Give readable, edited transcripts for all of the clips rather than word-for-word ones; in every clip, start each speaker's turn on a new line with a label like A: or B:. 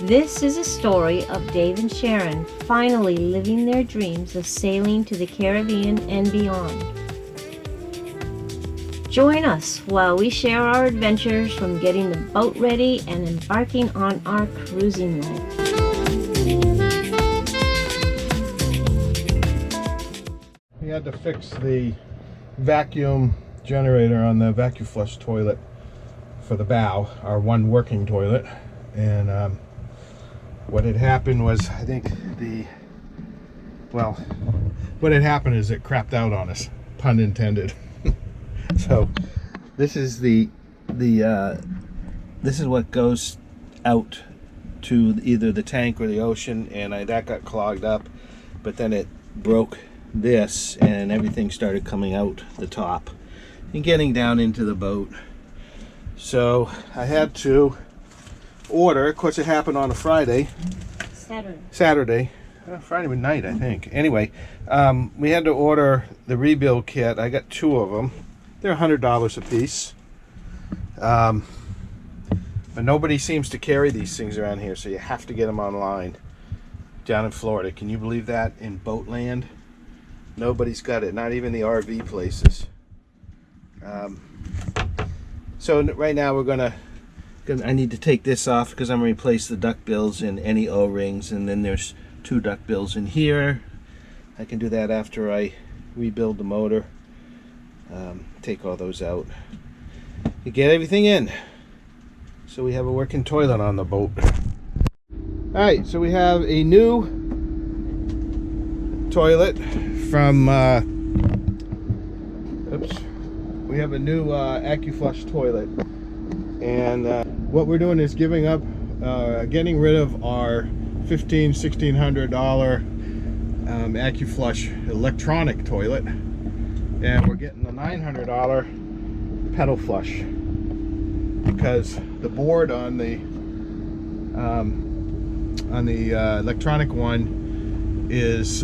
A: This is a story of Dave and Sharon finally living their dreams of sailing to the Caribbean and beyond. Join us while we share our adventures from getting the boat ready and embarking on our cruising life.
B: We had to fix the vacuum generator on the vacuum flush toilet for the bow, our one working toilet, and what had happened was, I think what had happened is it crapped out on us, pun intended. So this is this is what goes out to either the tank or the ocean, and that got clogged up, but then it broke this and everything started coming out the top and getting down into the boat. So I had to order, of course it happened on a Friday. Saturday. Friday night, I think. Anyway, we had to order the rebuild kit. I got 2 of them. They're $100 a piece. But nobody seems to carry these things around here, so you have to get them online down in Florida. Can you believe that? In boat land, nobody's got it, not even the RV places. So right now I need to take this off because I'm going to replace the duckbills and any O-rings, and then there's 2 duckbills in here. I can do that after I rebuild the motor. Take all those out. You get everything in, so we have a working toilet on the boat. Alright, so we have a new toilet from we have a new AccuFlush toilet, and what we're doing is getting rid of our $1,600 AccuFlush electronic toilet, and we're getting the $900 pedal flush because the board on the electronic one is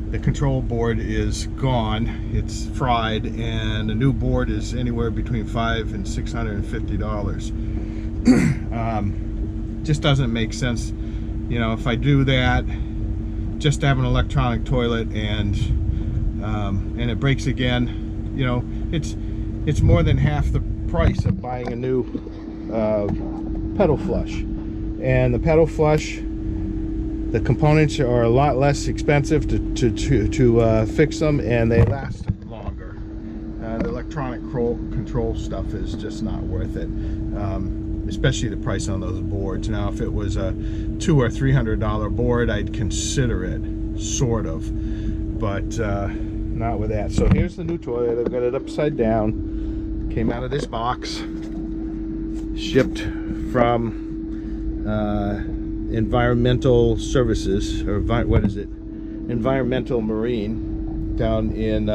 B: the control board is gone. It's fried, and the new board is anywhere between $500 and $650. Just doesn't make sense, you know, if I do that just to have an electronic toilet and it breaks again. You know, it's more than half the price of buying a new pedal flush. And the pedal flush, the components are a lot less expensive to fix them, and they last longer. The electronic control stuff is just not worth it, especially the price on those boards. Now, if it was a $200 or $300 board, I'd consider it, sort of, but not with that. So here's the new toilet. I've got it upside down. Came out of this box, shipped from Environmental Services, or what is it? Environmental Marine, down in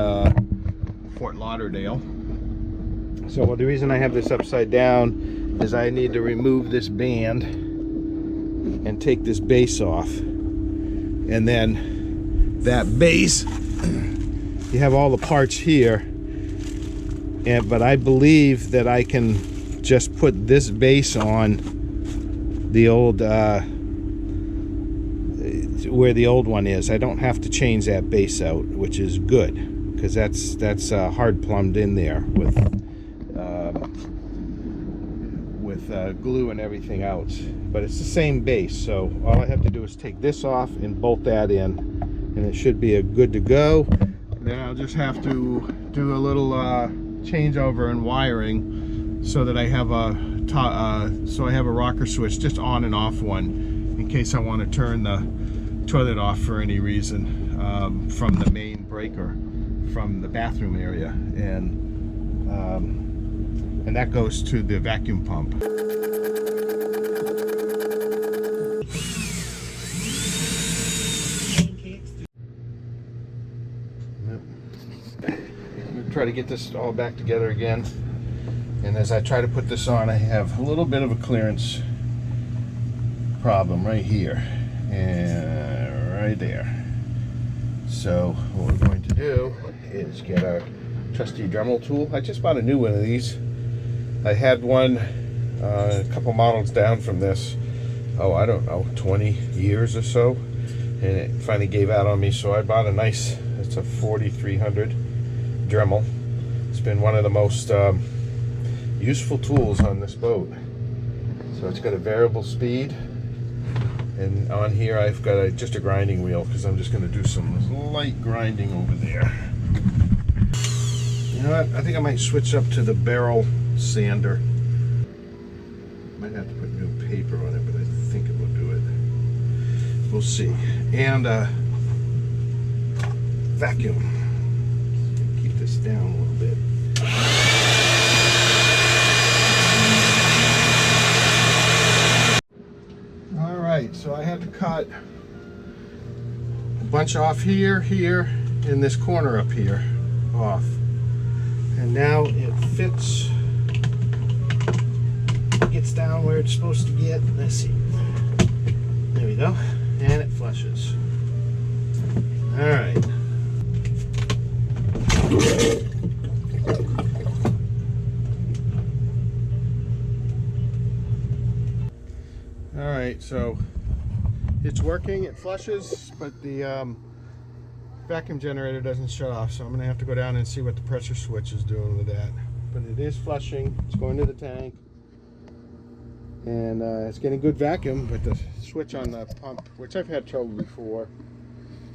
B: Fort Lauderdale. So the reason I have this upside down is I need to remove this band and take this base off, and then that base, you have all the parts here, but I believe that I can just put this base on the old where the old one is. I don't have to change that base out, which is good, because that's hard plumbed in there with glue and everything else. But it's the same base, so all I have to do is take this off and bolt that in, and it should be good to go. And then I'll just have to do a little changeover in wiring so that I have a rocker switch, just on and off one, in case I want to turn the toilet off for any reason, from the main breaker from the bathroom area, and that goes to the vacuum pump. I'm gonna try to get this all back together again. And as I try to put this on, I have a little bit of a clearance problem right here and right there. So what we're going to do is get our trusty Dremel tool. I just bought a new one of these. I had one a couple models down from this, oh, I don't know, 20 years or so, and it finally gave out on me, so I bought a nice, it's a 4300 Dremel. It's been one of the most useful tools on this boat. So it's got a variable speed, and on here I've got just a grinding wheel because I'm just going to do some light grinding over there. You know what? I think I might switch up to the barrel sander. Might have to put new paper on it, but I think it will do it. We'll see. And vacuum. Keep this down a little bit. All right, so I had to cut a bunch off here, here, and this corner up here off. And now it fits, gets down where it's supposed to get. Let's see. There we go. And it flushes. All right. All right, so it's working, it flushes, but the vacuum generator doesn't shut off, so I'm gonna have to go down and see what the pressure switch is doing with that. But it is flushing, it's going to the tank, and it's getting good vacuum, but the switch on the pump, which I've had trouble before,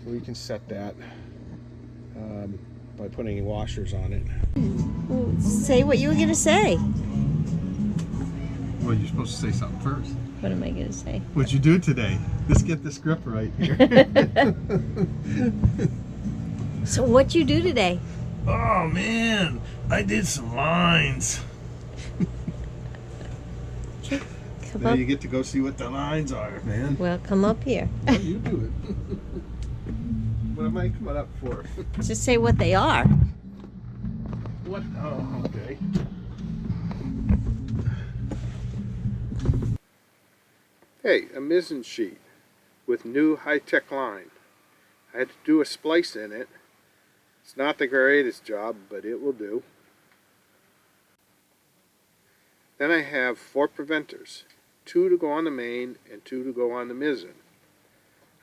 B: so we can set that by putting washers on it.
A: Well, say what you were going to say.
B: Well, you're supposed to say something first.
A: What am I going to say?
B: What'd you do today? Let's get this grip right here.
A: So what'd you do today?
B: Oh man, I did some lines.
A: Come
B: Now
A: up.
B: you get to go see what the lines are, man.
A: Well, come up here.
B: Well, you do it. What am I coming up for?
A: Just say what they are.
B: What? Oh, okay. Hey, a mizzen sheet with new high-tech line. I had to do a splice in it. It's not the greatest job, but it will do. Then I have 4 preventers, 2 to go on the main and 2 to go on the mizzen.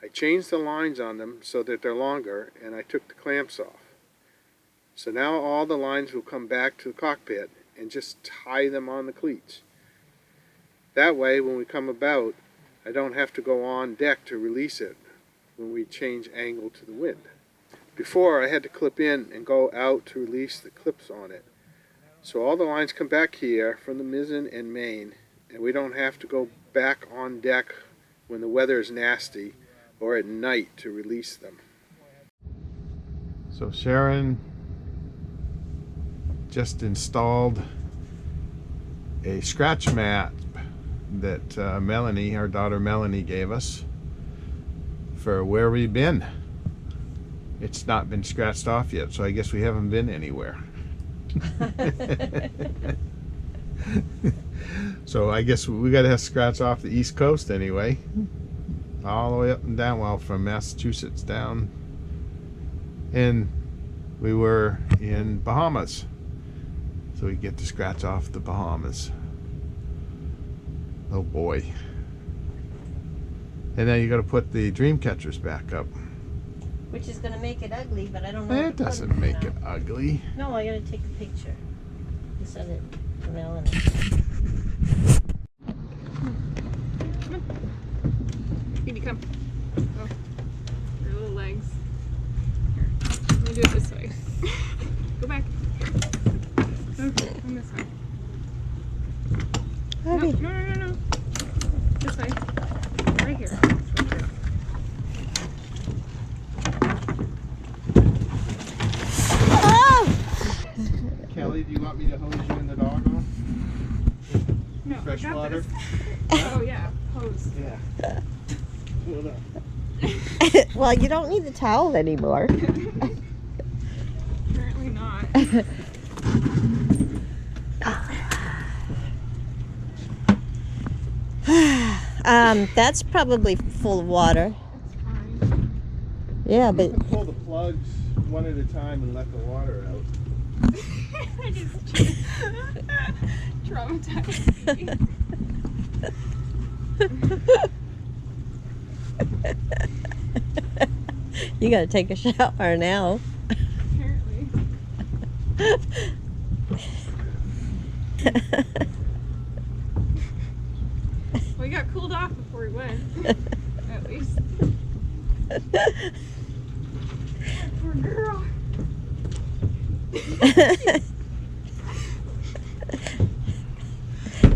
B: I changed the lines on them so that they're longer, and I took the clamps off. So now all the lines will come back to the cockpit and just tie them on the cleats. That way, when we come about, I don't have to go on deck to release it when we change angle to the wind. Before, I had to clip in and go out to release the clips on it. So all the lines come back here from the mizzen and main, and we don't have to go back on deck when the weather is nasty or at night to release them. So Sharon just installed a scratch mat that Melanie, our daughter Melanie, gave us for where we've been. It's not been scratched off yet, so I guess we haven't been anywhere. So I guess we got to scratch off the East Coast anyway, all the way up and down, well, from Massachusetts down, and we were in Bahamas, so we get to scratch off the Bahamas. Oh boy. And then you got to put the dream catchers back up.
A: Which is going to make it ugly, but I don't know.
B: It doesn't make it ugly.
A: No, I got to take a picture. You send it to Melanie.
C: Phoebe, come. Oh, your little legs. Here, let me do it this way. Go back. Okay, on this side. No,
A: Abby.
C: no. This way. Right here.
A: Oh!
B: Kelly, do you want me to hose you in the doggone?
C: No,
B: Fresh
C: I got
B: water?
C: this. Oh yeah, hose.
B: Yeah. Hold on.
A: Well, you don't need the towel anymore.
C: Apparently not.
A: That's probably full of water.
C: It's fine.
A: Yeah,
B: You
A: but
B: can pull the plugs one at a time and let the water out.
C: I just traumatized me.
A: You gotta take a shower now.
C: Apparently. We got cooled off before we went. At least. Poor girl.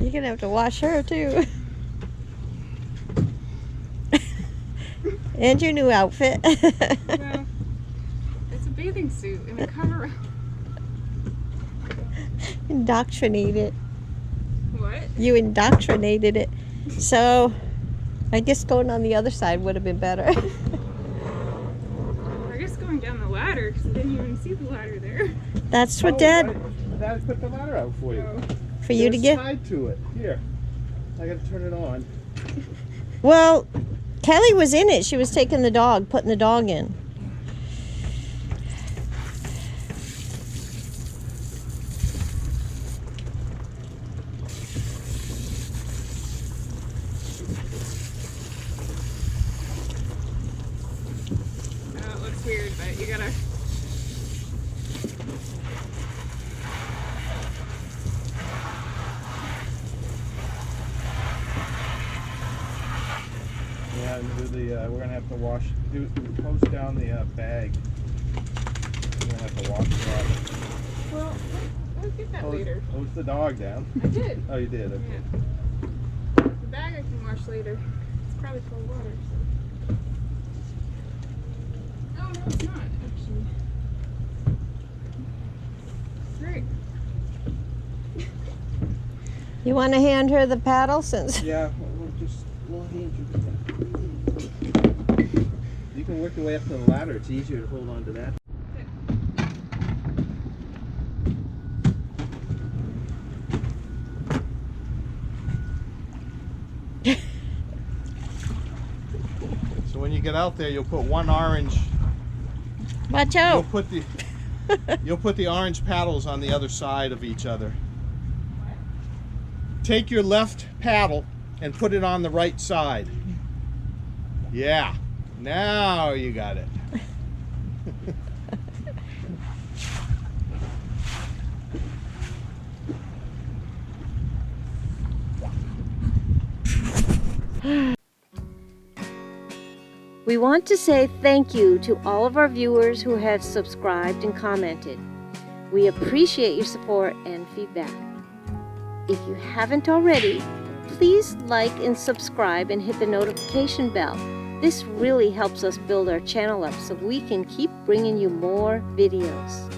A: You're gonna have to wash her too. And your new outfit.
C: Well, it's a bathing suit and a cover-up.
A: Indoctrinated.
C: What?
A: You indoctrinated it. So, I guess going on the other side would have been better.
C: I guess going down the ladder because I didn't even see the ladder there.
A: That's what Dad,
B: Dad put the ladder out for you.
C: So,
A: for you to
B: It's
A: get.
B: tied to it. Here, I gotta turn it on.
A: Well, Kelly was in it. She was taking the dog, putting the dog in.
C: it looks weird, but you gotta.
B: Yeah, and do the. We're gonna have to wash. Post down the bag. We're gonna have to wash that.
C: Well, we'll get that later.
B: Post the dog down.
C: I did.
B: Oh, you did. Okay.
C: Yeah. The bag I can wash later. It's probably full of water. So. Oh, no, it's not, actually. Great.
A: You want to hand her the paddle since.
B: Yeah, we'll hand you that. You can work your way up to the ladder. It's easier to hold on to that. So when you get out there, you'll put one orange.
A: Watch
B: You'll
A: out.
B: put the you'll put the orange paddles on the other side of each other. Take your left paddle and put it on the right side. Yeah. Now you got it.
A: We want to say thank you to all of our viewers who have subscribed and commented. We appreciate your support and feedback. If you haven't already, please like and subscribe and hit the notification bell. This really helps us build our channel up so we can keep bringing you more videos.